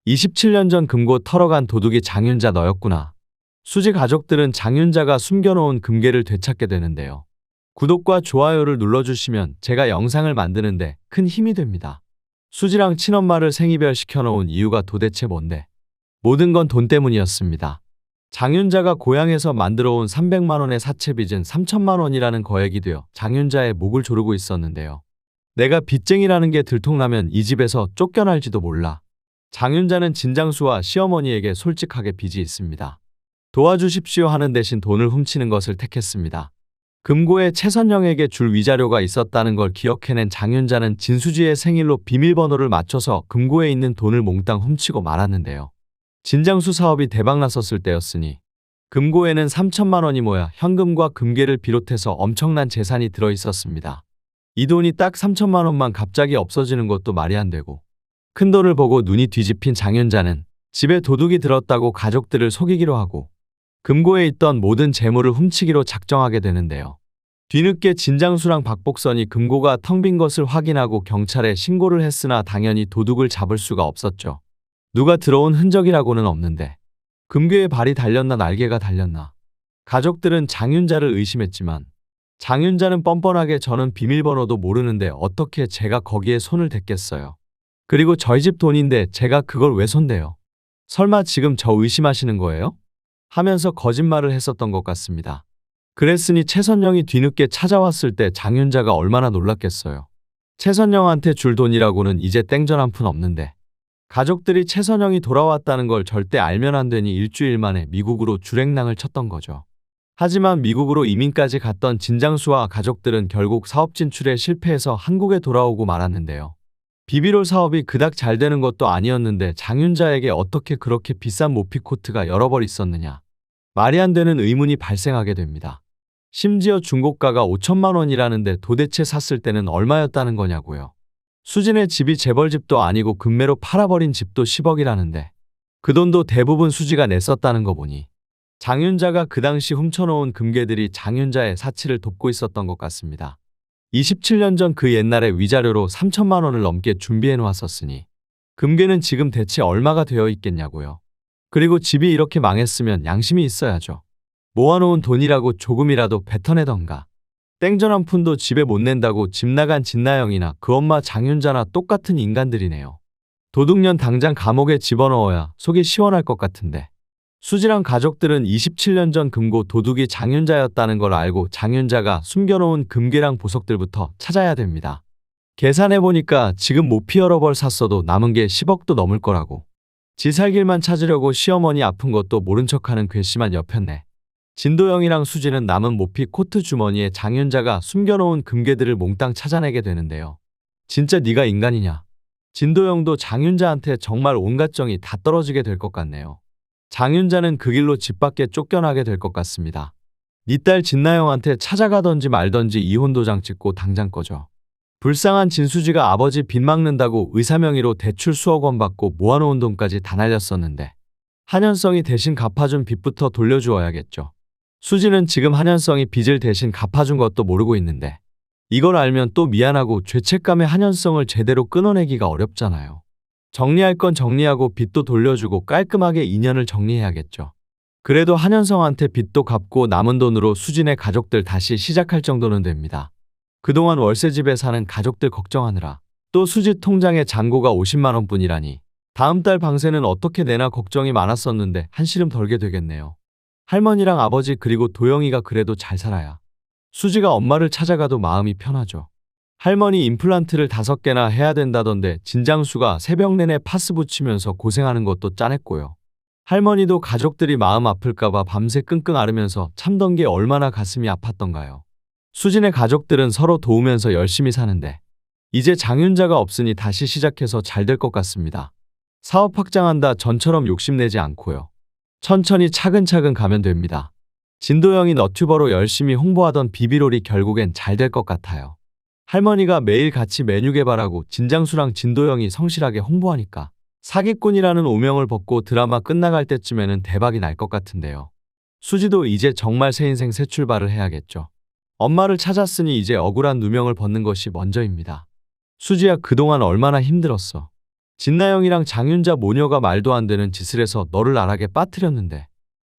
27년 전 금고 털어간 도둑이 장윤자 너였구나. 수지 가족들은 장윤자가 숨겨놓은 금괴를 되찾게 되는데요. 구독과 좋아요를 눌러주시면 제가 영상을 만드는데 큰 힘이 됩니다. 수지랑 친엄마를 생이별 시켜놓은 이유가 도대체 뭔데? 모든 건 돈 때문이었습니다. 장윤자가 고향에서 만들어온 300만 원의 사채빚은 3천만 원이라는 거액이 되어 장윤자의 목을 조르고 있었는데요. 내가 빚쟁이라는 게 들통나면 이 집에서 쫓겨날지도 몰라. 장윤자는 진장수와 시어머니에게 솔직하게 빚이 있습니다. 도와주십시오 하는 대신 돈을 훔치는 것을 택했습니다. 금고에 최선영에게 줄 위자료가 있었다는 걸 기억해낸 장윤자는 진수지의 생일로 비밀번호를 맞춰서 금고에 있는 돈을 몽땅 훔치고 말았는데요. 진장수 사업이 대박났었을 때였으니 금고에는 3천만 원이 모여 현금과 금괴를 비롯해서 엄청난 재산이 들어있었습니다. 이 돈이 딱 3천만 원만 갑자기 없어지는 것도 말이 안 되고 큰돈을 보고 눈이 뒤집힌 장윤자는 집에 도둑이 들었다고 가족들을 속이기로 하고 금고에 있던 모든 재물을 훔치기로 작정하게 되는데요. 뒤늦게 진장수랑 박복선이 금고가 텅 빈 것을 확인하고 경찰에 신고를 했으나 당연히 도둑을 잡을 수가 없었죠. 누가 들어온 흔적이라고는 없는데 금괴에 발이 달렸나 날개가 달렸나. 가족들은 장윤자를 의심했지만 장윤자는 뻔뻔하게 저는 비밀번호도 모르는데 어떻게 제가 거기에 손을 댔겠어요. 그리고 저희 집 돈인데 제가 그걸 왜 손대요? 설마 지금 저 의심하시는 거예요? 하면서 거짓말을 했었던 것 같습니다. 그랬으니 최선영이 뒤늦게 찾아왔을 때 장윤자가 얼마나 놀랐겠어요. 최선영한테 줄 돈이라고는 이제 땡전 한 푼 없는데 가족들이 최선영이 돌아왔다는 걸 절대 알면 안 되니 일주일 만에 미국으로 줄행랑을 쳤던 거죠. 하지만 미국으로 이민까지 갔던 진장수와 가족들은 결국 사업 진출에 실패해서 한국에 돌아오고 말았는데요. 비비롤 사업이 그닥 잘 되는 것도 아니었는데 장윤자에게 어떻게 그렇게 비싼 모피코트가 여러 벌 있었느냐. 말이 안 되는 의문이 발생하게 됩니다. 심지어 중고가가 5천만 원이라는데 도대체 샀을 때는 얼마였다는 거냐고요. 수진의 집이 재벌집도 아니고 금매로 팔아버린 집도 10억이라는데 그 돈도 대부분 수지가 냈었다는 거 보니 장윤자가 그 당시 훔쳐놓은 금괴들이 장윤자의 사치를 돕고 있었던 것 같습니다. 27년 전 그 옛날에 위자료로 3천만 원을 넘게 준비해 놓았었으니 금괴는 지금 대체 얼마가 되어 있겠냐고요. 그리고 집이 이렇게 망했으면 양심이 있어야죠. 모아놓은 돈이라고 조금이라도 뱉어내던가. 땡전 한 푼도 집에 못 낸다고 집 나간 진나영이나 그 엄마 장윤자나 똑같은 인간들이네요. 도둑년 당장 감옥에 집어넣어야 속이 시원할 것 같은데. 수지랑 가족들은 27년 전 금고 도둑이 장윤자였다는 걸 알고 장윤자가 숨겨놓은 금괴랑 보석들부터 찾아야 됩니다. 계산해보니까 지금 모피 여러 벌 샀어도 남은 게 10억도 넘을 거라고. 지 살길만 찾으려고 시어머니 아픈 것도 모른 척하는 괘씸한 여편네. 진도영이랑 수지는 남은 모피 코트 주머니에 장윤자가 숨겨놓은 금괴들을 몽땅 찾아내게 되는데요. 진짜 네가 인간이냐. 진도영도 장윤자한테 정말 온갖 정이 다 떨어지게 될 것 같네요. 장윤자는 그 길로 집 밖에 쫓겨나게 될 것 같습니다. 네 딸 진나영한테 찾아가던지 말던지 이혼도장 찍고 당장 꺼져. 불쌍한 진수지가 아버지 빚 막는다고 의사 명의로 대출 수억 원 받고 모아놓은 돈까지 다 날렸었는데 한현성이 대신 갚아준 빚부터 돌려주어야겠죠. 수지는 지금 한현성이 빚을 대신 갚아준 것도 모르고 있는데 이걸 알면 또 미안하고 죄책감에 한현성을 제대로 끊어내기가 어렵잖아요. 정리할 건 정리하고 빚도 돌려주고 깔끔하게 인연을 정리해야겠죠. 그래도 한현성한테 빚도 갚고 남은 돈으로 수진의 가족들 다시 시작할 정도는 됩니다. 그동안 월세집에 사는 가족들 걱정하느라 또 수지 통장에 잔고가 50만 원뿐이라니 다음 달 방세는 어떻게 내나 걱정이 많았었는데 한시름 덜게 되겠네요. 할머니랑 아버지 그리고 도영이가 그래도 잘 살아야 수지가 엄마를 찾아가도 마음이 편하죠. 할머니 임플란트를 5개나 해야 된다던데 진장수가 새벽 내내 파스 붙이면서 고생하는 것도 짠했고요. 할머니도 가족들이 마음 아플까봐 밤새 끙끙 앓으면서 참던 게 얼마나 가슴이 아팠던가요. 수진의 가족들은 서로 도우면서 열심히 사는데 이제 장윤자가 없으니 다시 시작해서 잘 될 것 같습니다. 사업 확장한다 전처럼 욕심내지 않고요. 천천히 차근차근 가면 됩니다. 진도영이 너튜버로 열심히 홍보하던 비비롤이 결국엔 잘 될 것 같아요. 할머니가 매일 같이 메뉴 개발하고 진장수랑 진도영이 성실하게 홍보하니까 사기꾼이라는 오명을 벗고 드라마 끝나갈 때쯤에는 대박이 날 것 같은데요. 수지도 이제 정말 새 인생 새 출발을 해야겠죠. 엄마를 찾았으니 이제 억울한 누명을 벗는 것이 먼저입니다. 수지야 그동안 얼마나 힘들었어. 진나영이랑 장윤자 모녀가 말도 안 되는 짓을 해서 너를 나락에 빠뜨렸는데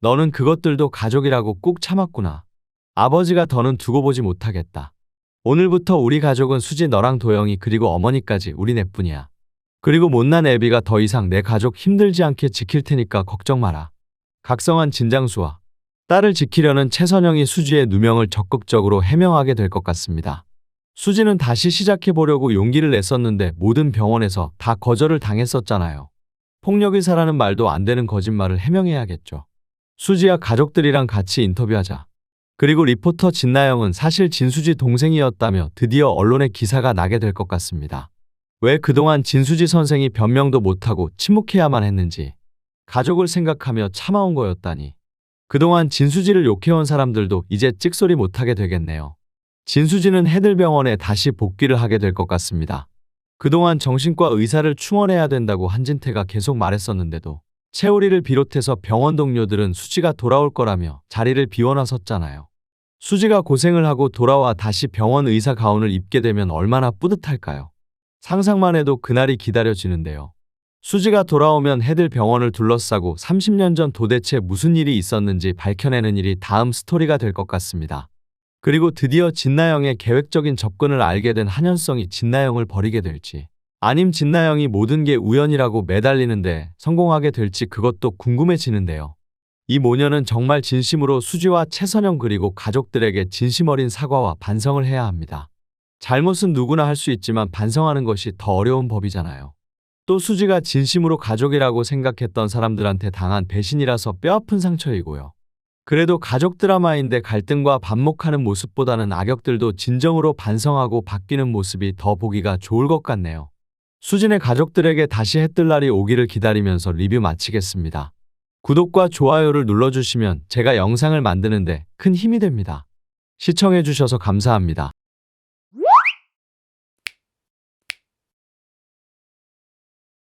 너는 그것들도 가족이라고 꾹 참았구나. 아버지가 더는 두고 보지 못하겠다. 오늘부터 우리 가족은 수지 너랑 도영이 그리고 어머니까지 우리네뿐이야. 그리고 못난 애비가 더 이상 내 가족 힘들지 않게 지킬 테니까 걱정 마라. 각성한 진장수와 딸을 지키려는 최선영이 수지의 누명을 적극적으로 해명하게 될 것 같습니다. 수지는 다시 시작해보려고 용기를 냈었는데 모든 병원에서 다 거절을 당했었잖아요. 폭력의사라는 말도 안 되는 거짓말을 해명해야겠죠. 수지야 가족들이랑 같이 인터뷰하자. 그리고 리포터 진나영은 사실 진수지 동생이었다며 드디어 언론에 기사가 나게 될 것 같습니다. 왜 그동안 진수지 선생이 변명도 못하고 침묵해야만 했는지 가족을 생각하며 참아온 거였다니. 그동안 진수지를 욕해온 사람들도 이제 찍소리 못하게 되겠네요. 진수지는 해들병원에 다시 복귀를 하게 될 것 같습니다. 그동안 정신과 의사를 충원해야 된다고 한진태가 계속 말했었는데도 채우리를 비롯해서 병원 동료들은 수지가 돌아올 거라며 자리를 비워놨었잖아요. 수지가 고생을 하고 돌아와 다시 병원 의사 가운을 입게 되면 얼마나 뿌듯할까요? 상상만 해도 그날이 기다려지는데요. 수지가 돌아오면 해들병원을 둘러싸고 30년 전 도대체 무슨 일이 있었는지 밝혀내는 일이 다음 스토리가 될 것 같습니다. 그리고 드디어 진나영의 계획적인 접근을 알게 된 한현성이 진나영을 버리게 될지, 아님 진나영이 모든 게 우연이라고 매달리는데 성공하게 될지 그것도 궁금해지는데요. 이 모녀는 정말 진심으로 수지와 최선영 그리고 가족들에게 진심 어린 사과와 반성을 해야 합니다. 잘못은 누구나 할 수 있지만 반성하는 것이 더 어려운 법이잖아요. 또 수지가 진심으로 가족이라고 생각했던 사람들한테 당한 배신이라서 뼈아픈 상처이고요. 그래도 가족 드라마인데 갈등과 반목하는 모습보다는 악역들도 진정으로 반성하고 바뀌는 모습이 더 보기가 좋을 것 같네요. 수진의 가족들에게 다시 해뜰 날이 오기를 기다리면서 리뷰 마치겠습니다. 구독과 좋아요를 눌러주시면 제가 영상을 만드는데 큰 힘이 됩니다. 시청해주셔서 감사합니다.